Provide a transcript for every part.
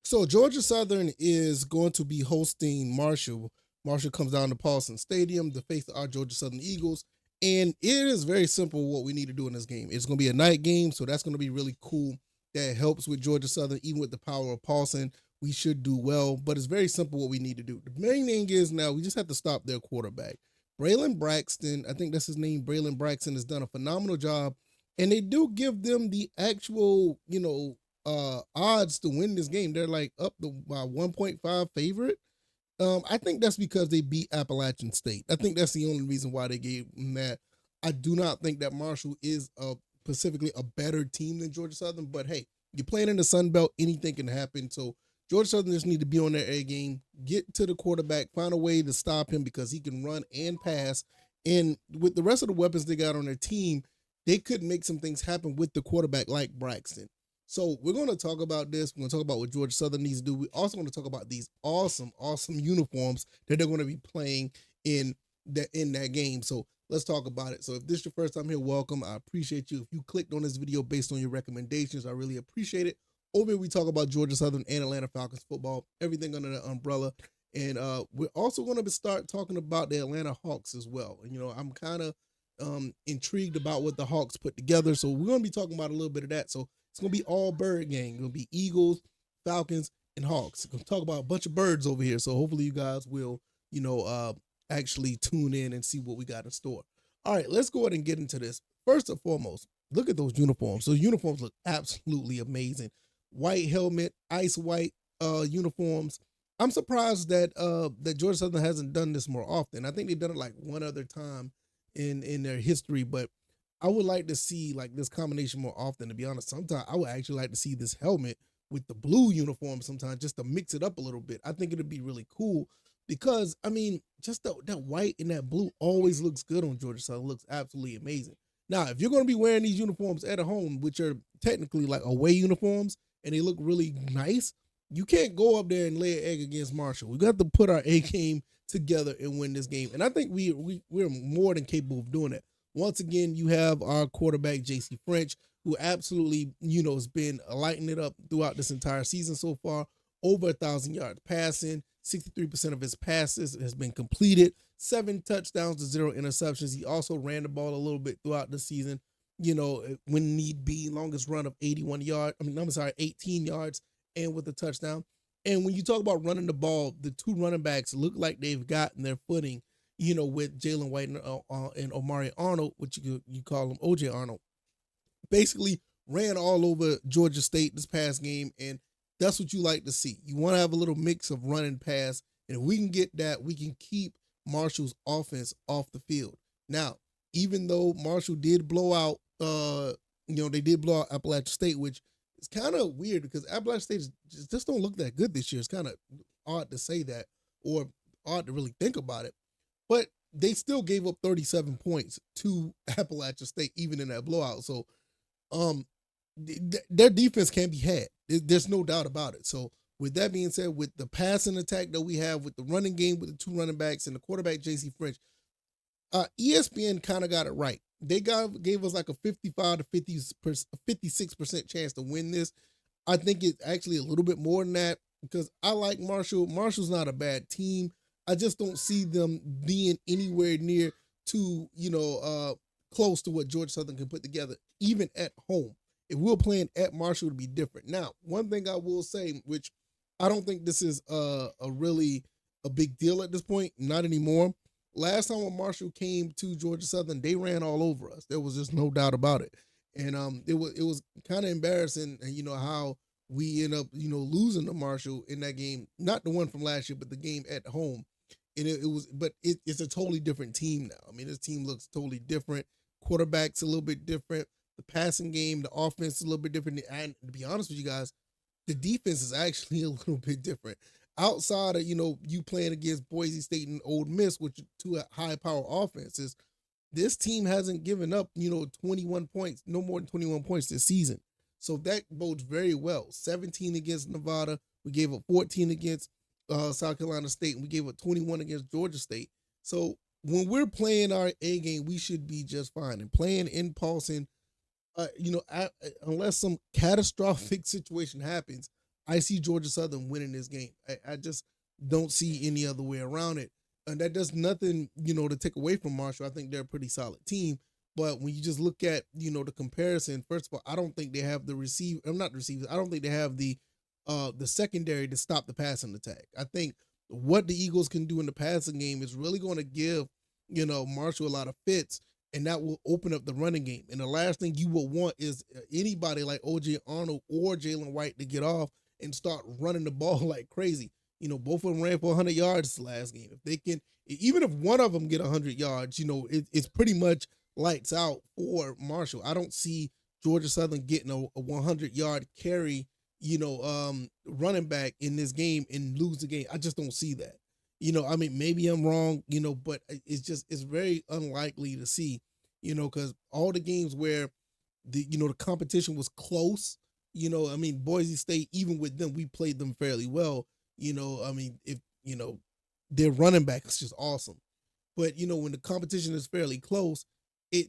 So Georgia Southern is going to be hosting Marshall. Marshall comes down to Paulson Stadium to face our Georgia Southern Eagles. And it is very simple what we need to do in this game. It's going to be a night game, so that's going to be really cool. That helps with Georgia Southern, even with the power of Paulson. We should do well, but it's very simple what we need to do. The main thing is now we just have to stop their quarterback. Braylon Braxton, I think that's his name. Braylon Braxton has done a phenomenal job, and they do give them the actual, odds to win this game. They're like up to by 1.5 favorite. I think that's because they beat Appalachian State. I think that's the only reason why they gave them that. I do not think that Marshall is specifically a better team than Georgia Southern, but hey, you're playing in the Sun Belt, anything can happen. So Georgia Southern just need to be on their A game, get to the quarterback, find a way to stop him because he can run and pass. And with the rest of the weapons they got on their team, they could make some things happen with the quarterback like Braxton. So we're going to talk about this. We're going to talk about what Georgia Southern needs to do. We also want to talk about these awesome, awesome uniforms that they're going to be playing in that game. So let's talk about it. So if this is your first time here, welcome. I appreciate you. If you clicked on this video based on your recommendations, I really appreciate it. Over here, we talk about Georgia Southern and Atlanta Falcons football, everything under the umbrella. And we're also going to start talking about the Atlanta Hawks as well. And, I'm kind of intrigued about what the Hawks put together. So we're going to be talking about a little bit of that. So it's going to be all bird gang. It's going to be Eagles, Falcons, and Hawks. We're going to talk about a bunch of birds over here. So hopefully you guys will, actually tune in and see what we got in store. All right, let's go ahead and get into this. First and foremost, look at those uniforms. Those uniforms look absolutely amazing. White helmet, ice white uniforms. I'm surprised that Georgia Southern hasn't done this more often. I think they've done it like one other time in their history, but I would like to see like this combination more often. To be honest, sometimes I would actually like to see this helmet with the blue uniform sometimes just to mix it up a little bit. I think it'd be really cool because I mean, just that white and that blue always looks good on Georgia Southern. It looks absolutely amazing. Now, if you're going to be wearing these uniforms at home, which are technically like away uniforms, and they look really nice, you can't go up there and lay an egg against Marshall. We got to put our A game together and win this game, and I think we're more than capable of doing that. Once again, you have our quarterback J.C. French, who absolutely has been lighting it up throughout this entire season so far. Over 1,000 yards passing, 63% of his passes has been completed, 7 touchdowns to 0 interceptions. He also ran the ball a little bit throughout the season. When need be, longest run of 81 yards. I'm sorry, 18 yards, and with a touchdown. And when you talk about running the ball, the two running backs look like they've gotten their footing. With Jalen White and Omari Arnold, which you call him OJ Arnold, basically ran all over Georgia State this past game, and that's what you like to see. You want to have a little mix of run and pass, and if we can get that, we can keep Marshall's offense off the field. Now, even though Marshall did blow out, they did blow out Appalachian State, which is kind of weird because Appalachian State just don't look that good this year. It's kind of odd to say that, or odd to really think about it, but they still gave up 37 points to Appalachian State, even in that blowout. So um their defense can be had. There's no doubt about it. So with that being said, with the passing attack that we have, with the running game, with the two running backs and the quarterback J.C. French, ESPN kind of got it right. They gave us like a 55 to 56% chance to win this. I think it's actually a little bit more than that because I like Marshall. Marshall's not a bad team. I just don't see them being anywhere near to close to what Georgia Southern can put together, even at home. If we were playing at Marshall, it would be different. Now, one thing I will say, which I don't think this is a really a big deal at this point, not anymore. Last time when Marshall came to Georgia Southern, they ran all over us. There was just no doubt about it, and it was kind of embarrassing. How we end up losing to Marshall in that game, not the one from last year, but the game at home. And it's a totally different team now. I mean, this team looks totally different. Quarterback's a little bit different. The passing game, the offense is a little bit different. And to be honest with you guys, the defense is actually a little bit different. Outside of you playing against Boise State and Old Miss, which are two high power offenses, this team hasn't given up 21 points, no more than 21 points this season. So that bodes very well. 17 against Nevada. We gave up 14 against South Carolina State, and we gave up 21 against Georgia State. So when we're playing our A game, we should be just fine. And playing in Paulson, unless some catastrophic situation happens, I see Georgia Southern winning this game. I just don't see any other way around it. And that does nothing, to take away from Marshall. I think they're a pretty solid team. But when you just look at, the comparison, first of all, I don't think they have the receiver. I'm not the receivers. I don't think they have the secondary to stop the passing attack. I think what the Eagles can do in the passing game is really going to give, Marshall a lot of fits, and that will open up the running game. And the last thing you will want is anybody like OJ Arnold or Jalen White to get off and start running the ball like crazy. Both of them ran for 100 yards last game. If they can, even if one of them get 100 yards, it's pretty much lights out for Marshall. I don't see Georgia Southern getting a 100-yard carry, running back in this game and lose the game. I just don't see that. I mean, maybe I'm wrong, but it's very unlikely to see, because all the games where the competition was close, I mean, Boise State, even with them, we played them fairly well. I mean, if, their running back is just awesome. But, when the competition is fairly close, it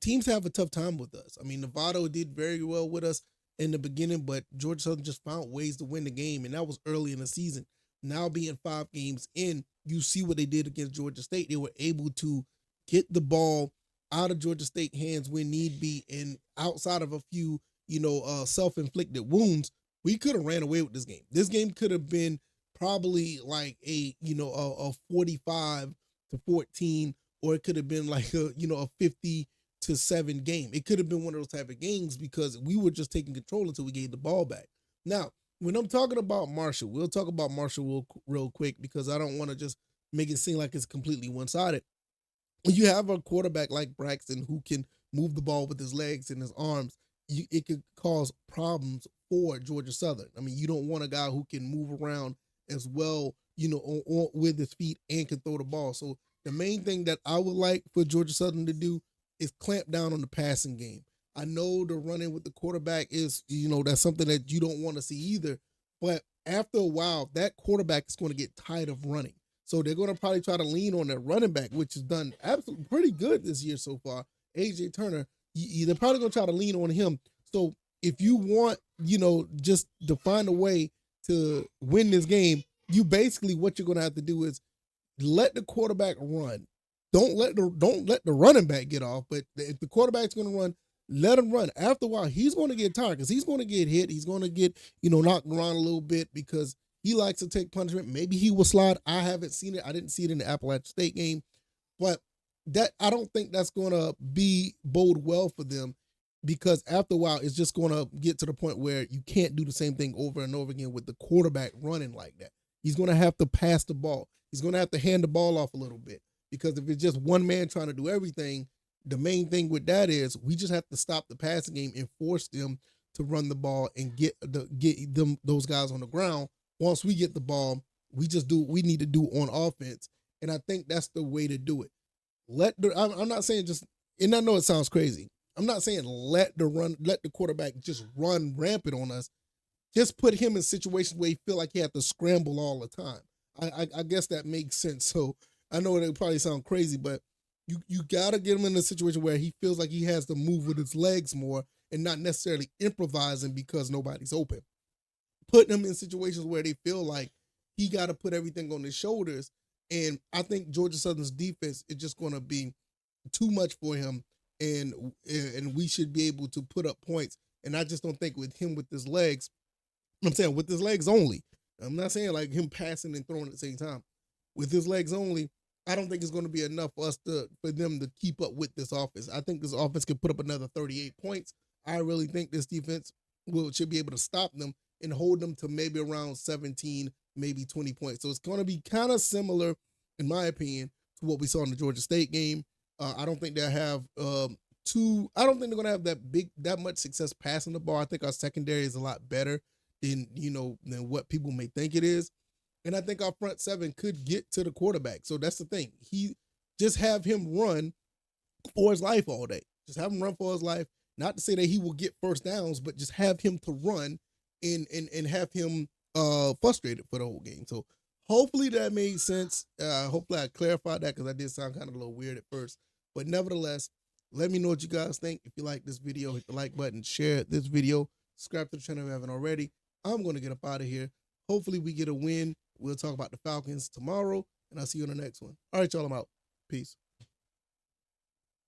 teams have a tough time with us. I mean, Novato did very well with us in the beginning, but Georgia Southern just found ways to win the game, and that was early in the season. Now being 5 games in, you see what they did against Georgia State. They were able to get the ball out of Georgia State hands when need be, and outside of a few, self-inflicted wounds, we could have ran away with this game. This game could have been probably like a 45-14, or it could have been like a 50-7 game. It could have been one of those type of games because we were just taking control until we gave the ball back. Now, when I'm talking about Marshall, we'll talk about Marshall real quick because I don't want to just make it seem like it's completely one-sided. When you have a quarterback like Braxton who can move the ball with his legs and his arms, it could cause problems for Georgia Southern. I mean, you don't want a guy who can move around as well, with his feet and can throw the ball. So the main thing that I would like for Georgia Southern to do is clamp down on the passing game. I know the running with the quarterback is, that's something that you don't want to see either. But after a while, that quarterback is going to get tired of running. So they're going to probably try to lean on their running back, which has done absolutely pretty good this year so far. AJ Turner, they're probably going to try to lean on him. So if you want, just to find a way to win this game, you basically, what you're going to have to do is let the quarterback run. Don't let the running back get off. But if the quarterback's going to run, let him run. After a while, he's going to get tired because he's going to get hit. He's going to get, knocked around a little bit because he likes to take punishment. Maybe he will slide. I haven't seen it. I didn't see it in the Appalachian State game. But I don't think that's going to bode well for them, because after a while, it's just going to get to the point where you can't do the same thing over and over again with the quarterback running like that. He's going to have to pass the ball. He's going to have to hand the ball off a little bit, because if it's just one man trying to do everything, the main thing with that is we just have to stop the passing game and force them to run the ball and get those guys on the ground. Once we get the ball, we just do what we need to do on offense, and I think that's the way to do it. I'm not saying just, and I know it sounds crazy, I'm not saying let the quarterback just run rampant on us. Just put him in situations where he feel like he have to scramble all the time. I guess that makes sense. So I know it probably sound crazy, but you gotta get him in a situation where he feels like he has to move with his legs more and not necessarily improvising because nobody's open. Putting him in situations where they feel like he got to put everything on his shoulders. And I think Georgia Southern's defense is just going to be too much for him, and we should be able to put up points. And I just don't think with him with his legs, I'm saying with his legs only. I'm not saying like him passing and throwing at the same time. With his legs only, I don't think it's going to be enough for them to keep up with this offense. I think this offense can put up another 38 points. I really think this defense should be able to stop them and hold them to maybe around 17, maybe 20 points. So it's going to be kind of similar, in my opinion, to what we saw in the Georgia State game. I don't think they'll have I don't think they're going to have that much success passing the ball. I think our secondary is a lot better than what people may think it is. And I think our front seven could get to the quarterback. So that's the thing. He just have him run for his life all day. Just have him run for his life. Not to say that he will get first downs, but just have him to run and have him frustrated for the whole game. So hopefully that made sense. Hopefully I clarified that, because I did sound kind of a little weird at first. But nevertheless, let me know what you guys think. If you like this video, hit the like button, share this video, subscribe to the channel if you haven't already. I'm going to get up out of here. Hopefully, we get a win. We'll talk about the Falcons tomorrow, and I'll see you on the next one. All right, y'all, I'm out. Peace.